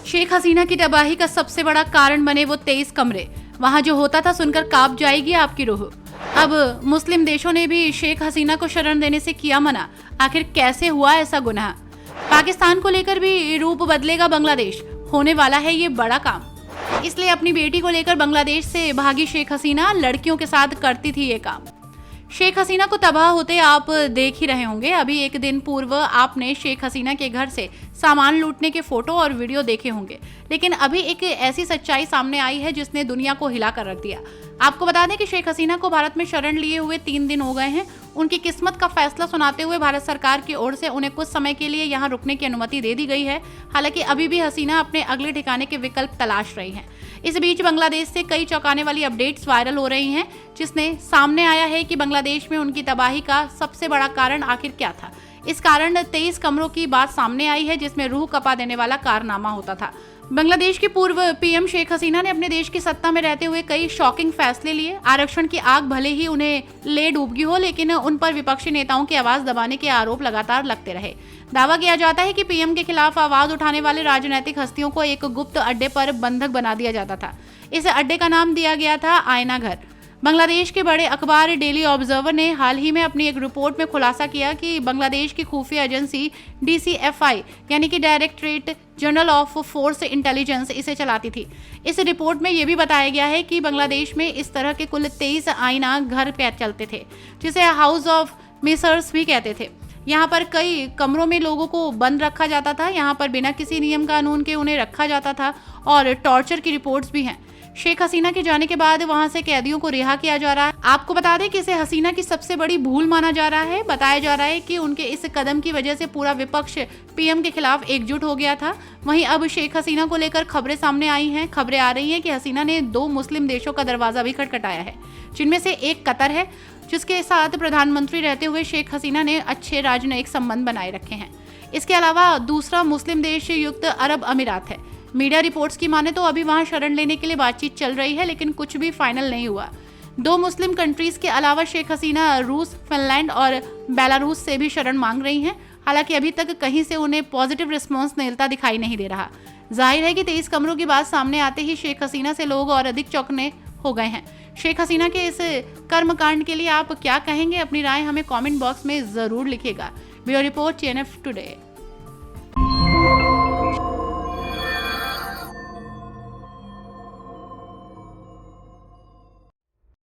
शेख हसीना की तबाही का सबसे बड़ा कारण बने वो 23 कमरे। वहां जो होता था सुनकर कांप जाएगी आपकी रूह। अब मुस्लिम देशों ने भी शेख हसीना को शरण देने से किया मना। आखिर कैसे हुआ ऐसा गुनाह? पाकिस्तान को लेकर भी रूप बदलेगा बांग्लादेश। होने वाला है ये बड़ा काम। इसलिए अपनी बेटी को लेकर बांग्लादेश से भागी शेख हसीना लड़कियों के साथ करती थी ये काम। शेख हसीना को तबाह होते आप देख ही रहे होंगे। अभी एक दिन पूर्व आपने शेख हसीना के घर से सामान लूटने के फोटो और वीडियो देखे होंगे, लेकिन अभी एक ऐसी सच्चाई सामने आई है जिसने दुनिया को हिला कर रख दिया। आपको बता दें कि शेख हसीना को भारत में शरण लिए हुए 3 दिन हो गए हैं। उनकी किस्मत का फैसला सुनाते हुए भारत सरकार की ओर से उन्हें कुछ समय के लिए यहाँ रुकने की अनुमति दे दी गई है। हालांकि अभी भी हसीना अपने अगले ठिकाने के विकल्प तलाश रही हैं। इस बीच बांग्लादेश से कई चौंकाने वाली अपडेट्स वायरल हो रही हैं, जिसने सामने आया है कि बांग्लादेश में उनकी तबाही का सबसे बड़ा कारण आखिर क्या था। इस कारण 23 कमरों की बात सामने आई है, जिसमें रूह कपा देने वाला कारनामा होता था। बांग्लादेश की पूर्व पीएम शेख हसीना ने अपने देश की सत्ता में रहते हुए कई शॉकिंग फैसले लिए। आरक्षण की आग भले ही उन्हें ले डूबगी हो, लेकिन उन पर विपक्षी नेताओं की आवाज दबाने के आरोप लगातार लगते रहे। दावा किया जाता है कि पीएम के खिलाफ आवाज उठाने वाले राजनीतिक हस्तियों को एक गुप्त अड्डे पर बंधक बना दिया जाता था। इस अड्डे का नाम दिया गया था आईना घर। बांग्लादेश के बड़े अखबार डेली ऑब्जर्वर ने हाल ही में अपनी एक रिपोर्ट में खुलासा किया कि बांग्लादेश की खुफिया एजेंसी DCFI यानी कि directorate general of force intelligence इसे चलाती थी। इस रिपोर्ट में यह भी बताया गया है कि बांग्लादेश में इस तरह के कुल 23 आईना घर चलते थे, जिसे हाउस ऑफ मिसर्स भी कहते थे। यहाँ पर कई कमरों में लोगों को बंद रखा जाता था। यहाँ पर बिना किसी नियम कानून के उन्हें रखा जाता था और टॉर्चर की रिपोर्ट्स भी हैं। शेख हसीना के जाने के बाद वहां से कैदियों को रिहा किया जा रहा है। आपको बता दें कि इसे हसीना की सबसे बड़ी भूल माना जा रहा है। बताया जा रहा है कि उनके इस कदम की वजह से पूरा विपक्ष पीएम के खिलाफ एकजुट हो गया था। वहीं अब शेख हसीना को लेकर खबरें सामने आई हैं। खबरें आ रही हैं कि हसीना ने 2 मुस्लिम देशों का दरवाजा भी खटखटाया है, जिनमें से एक कतर है, जिसके साथ प्रधानमंत्री रहते हुए शेख हसीना ने अच्छे राजनयिक संबंध बनाए रखे हैं। इसके अलावा दूसरा मुस्लिम देश संयुक्त अरब अमीरात है। मीडिया रिपोर्ट्स की माने तो अभी वहां शरण लेने के लिए बातचीत चल रही है, लेकिन कुछ भी फाइनल नहीं हुआ। 2 मुस्लिम कंट्रीज के अलावा शेख हसीना रूस, फिनलैंड और बेलारूस से भी शरण मांग रही हैं। हालांकि अभी तक कहीं से उन्हें पॉजिटिव रिस्पॉन्स मिलता दिखाई नहीं दे रहा। जाहिर है कि 23 कमरों की बात सामने आते ही शेख हसीना से लोग और अधिक चौंकने हो गए हैं। शेख हसीना के इस कर्मकांड के लिए आप क्या कहेंगे? अपनी राय हमें कमेंट बॉक्स में जरूर लिखिएगा। Bureau report TNF today.